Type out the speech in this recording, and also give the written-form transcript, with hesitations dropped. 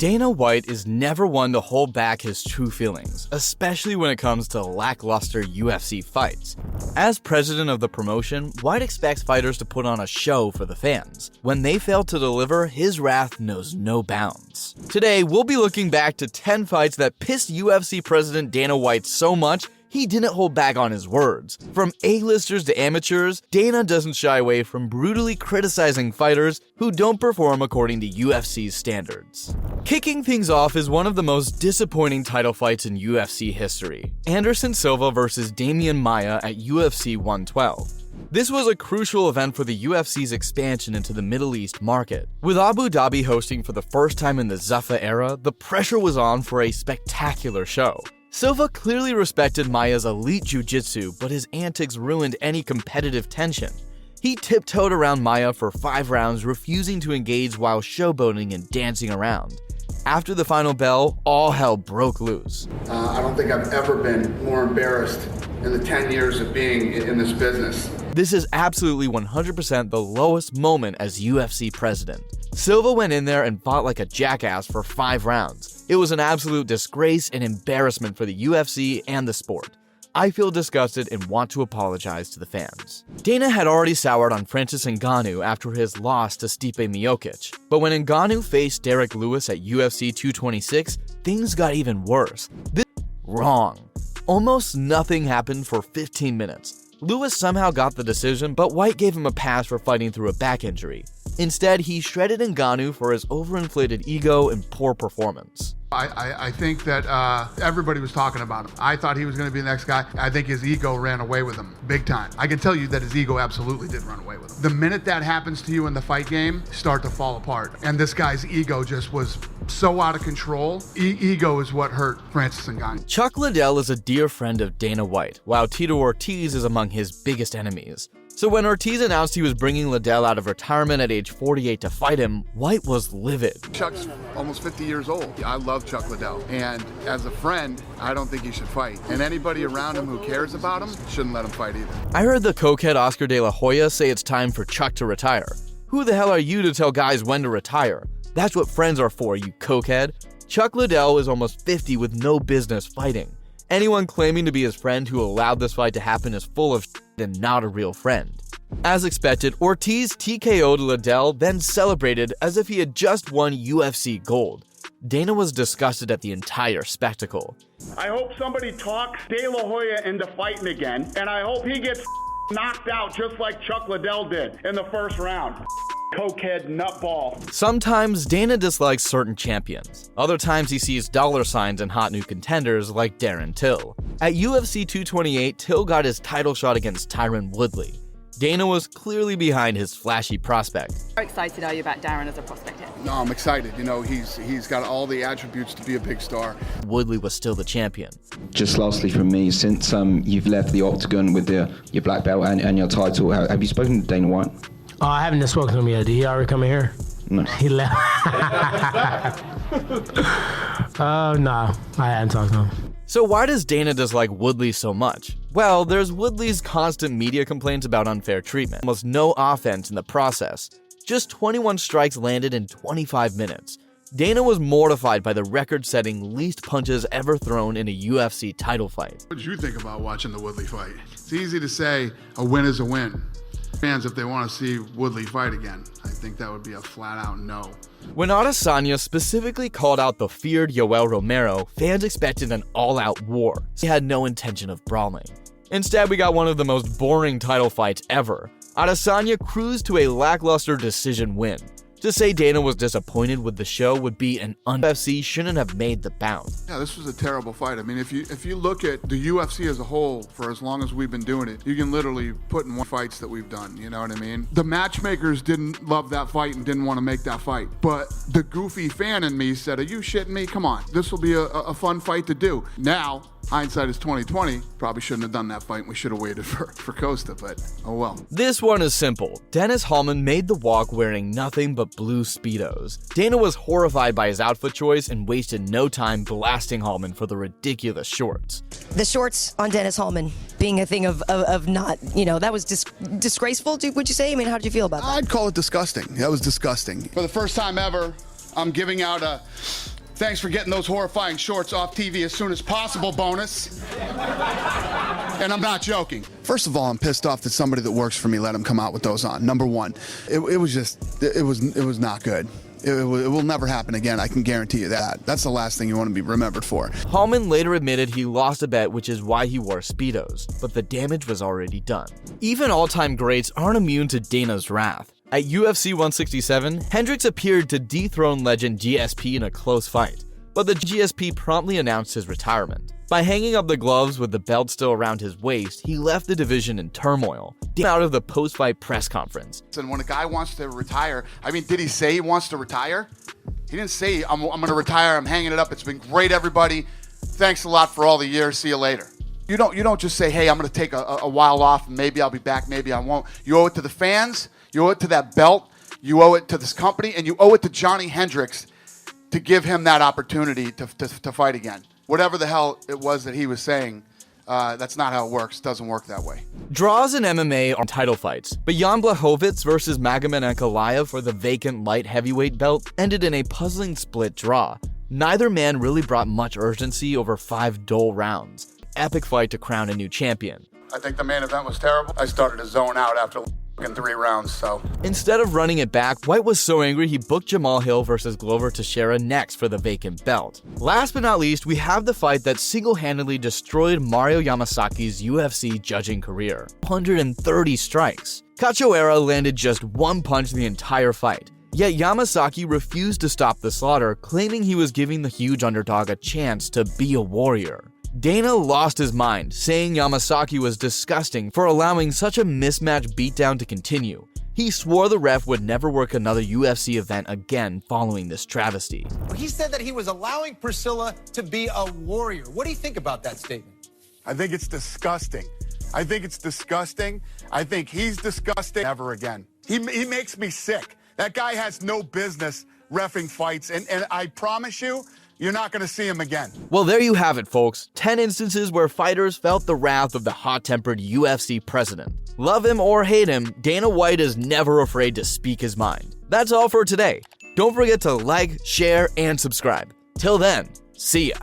Dana White is never one to hold back his true feelings, especially when it comes to lackluster UFC fights. As president of the promotion, White expects fighters to put on a show for the fans. When they fail to deliver, his wrath knows no bounds. Today, we'll be looking back to 10 fights that pissed UFC president Dana White so much he didn't hold back on his words. From A-listers to amateurs, Dana doesn't shy away from brutally criticizing fighters who don't perform according to UFC's standards. Kicking things off is one of the most disappointing title fights in UFC history. Anderson Silva vs. Demian Maia at UFC 112. This was a crucial event for the UFC's expansion into the Middle East market. With Abu Dhabi hosting for the first time in the Zuffa era, the pressure was on for a spectacular show. Silva clearly respected Maia's elite jiu-jitsu, but his antics ruined any competitive tension. He tiptoed around Maia for 5 rounds, refusing to engage while showboating and dancing around. After the final bell, all hell broke loose. I don't think I've ever been more embarrassed in the 10 years of being in this business. This is absolutely 100% the lowest moment as UFC president. Silva went in there and fought like a jackass for 5 rounds. It was an absolute disgrace and embarrassment for the UFC and the sport. I feel disgusted and want to apologize to the fans. Dana had already soured on Francis Ngannou after his loss to Stipe Miocic, but when Ngannou faced Derek Lewis at UFC 226, things got even worse. This is wrong. Almost nothing happened for 15 minutes. Lewis somehow got the decision, but White gave him a pass for fighting through a back injury. Instead, he shredded Ngannou for his overinflated ego and poor performance. I think that everybody was talking about him. I thought he was going to be the next guy. I think his ego ran away with him big time. I can tell you that his ego absolutely did run away with him. The minute that happens to you in the fight game, start to fall apart. And this guy's ego just was so out of control. Ego is what hurt Francis Ngannou. Chuck Liddell is a dear friend of Dana White, while Tito Ortiz is among his biggest enemies. So when Ortiz announced he was bringing Liddell out of retirement at age 48 to fight him, White was livid. Chuck's almost 50 years old. I love Chuck Liddell. And as a friend, I don't think he should fight. And anybody around him who cares about him shouldn't let him fight either. I heard the cokehead Oscar De La Hoya say it's time for Chuck to retire. Who the hell are you to tell guys when to retire? That's what friends are for, you cokehead. Chuck Liddell is almost 50 with no business fighting. Anyone claiming to be his friend who allowed this fight to happen is full of shit and not a real friend. As expected, Ortiz TKO'd Liddell, then celebrated as if he had just won UFC gold. Dana was disgusted at the entire spectacle. I hope somebody talks De La Hoya into fighting again, and I hope he gets knocked out just like Chuck Liddell did in the first round. Cokehead nutball. Sometimes Dana dislikes certain champions. Other times he sees dollar signs in hot new contenders like Darren Till. At UFC 228, Till got his title shot against Tyron Woodley. Dana was clearly behind his flashy prospect. How excited are you about Darren as a prospect here? No, I'm excited. You know, he's got all the attributes to be a big star. Woodley was still the champion. Just lastly from me, since you've left the octagon with your black belt and your title, have you spoken to Dana White? Oh, I haven't spoken to him yet. Did he already come in here? No. He left. No, I hadn't talked to him. So why does Dana dislike Woodley so much? Well, there's Woodley's constant media complaints about unfair treatment. Almost no offense in the process. Just 21 strikes landed in 25 minutes. Dana was mortified by the record-setting least punches ever thrown in a UFC title fight. What did you think about watching the Woodley fight? It's easy to say a win is a win. Fans, if they want to see Woodley fight again, I think that would be a flat-out no. When Adesanya specifically called out the feared Yoel Romero, fans expected an all-out war. He had no intention of brawling. Instead, we got one of the most boring title fights ever. Adesanya cruised to a lackluster decision win. To say Dana was disappointed with the show would be an UFC shouldn't have made the bounce. Yeah, this was a terrible fight. I mean, if you look at the UFC as a whole, for as long as we've been doing it, you can literally put in one fights that we've done, you know what I mean? The matchmakers didn't love that fight and didn't want to make that fight. But the goofy fan in me said, are you shitting me? Come on, this will be a fun fight to do. Now, hindsight is 2020. Probably shouldn't have done that fight. And we should have waited for Costa, but oh well. This one is simple. Dennis Hallman made the walk wearing nothing but blue Speedos. Dana was horrified by his outfit choice and wasted no time blasting Hallman for the ridiculous shorts. The shorts on Dennis Hallman being a thing of not, that was disgraceful, would you say? I mean, how did you feel about that? I'd call it disgusting. That was disgusting. For the first time ever, I'm giving out a Thanks for getting those horrifying shorts off TV as soon as possible, Bonus. And I'm not joking. First of all, I'm pissed off that somebody that works for me let him come out with those on. Number one, it was not good. It will never happen again. I can guarantee you that. That's the last thing you want to be remembered for. Hallman later admitted he lost a bet, which is why he wore Speedos, but the damage was already done. Even all-time greats aren't immune to Dana's wrath. At UFC 167, Hendricks appeared to dethrone legend GSP in a close fight, but the GSP promptly announced his retirement. By hanging up the gloves with the belt still around his waist, he left the division in turmoil, out of the post-fight press conference. And when a guy wants to retire, I mean, did he say he wants to retire? He didn't say, I'm going to retire, I'm hanging it up, it's been great, everybody. Thanks a lot for all the years, see you later. You don't just say, hey, I'm going to take a while off, and maybe I'll be back, maybe I won't. You owe it to the fans, you owe it to that belt, you owe it to this company, and you owe it to Johnny Hendricks to give him that opportunity to fight again. Whatever the hell it was that he was saying, that's not how it works. It doesn't work that way. Draws in MMA are title fights, but Jan Blachowicz versus Magomed Ankalaev for the vacant light heavyweight belt ended in a puzzling split draw. Neither man really brought much urgency over 5 dull rounds. Epic fight to crown a new champion. I think the main event was terrible. I started to zone out after 3 rounds, so. Instead of running it back, White was so angry he booked Jamal Hill versus Glover Teixeira next for the vacant belt. Last but not least, we have the fight that single-handedly destroyed Mario Yamasaki's UFC judging career. 130 strikes. Cachoeira landed just 1 punch the entire fight. Yet Yamasaki refused to stop the slaughter, claiming he was giving the huge underdog a chance to be a warrior. Dana lost his mind, saying Yamasaki was disgusting for allowing such a mismatched beatdown to continue. He swore the ref would never work another UFC event again following this travesty. He said that he was allowing Priscilla to be a warrior. What do you think about that statement? I think it's disgusting. I think he's disgusting. Never again. He makes me sick. That guy has no business reffing fights, and I promise you, you're not going to see him again. Well, there you have it, folks. 10 instances where fighters felt the wrath of the hot-tempered UFC president. Love him or hate him, Dana White is never afraid to speak his mind. That's all for today. Don't forget to like, share, and subscribe. Till then, see ya.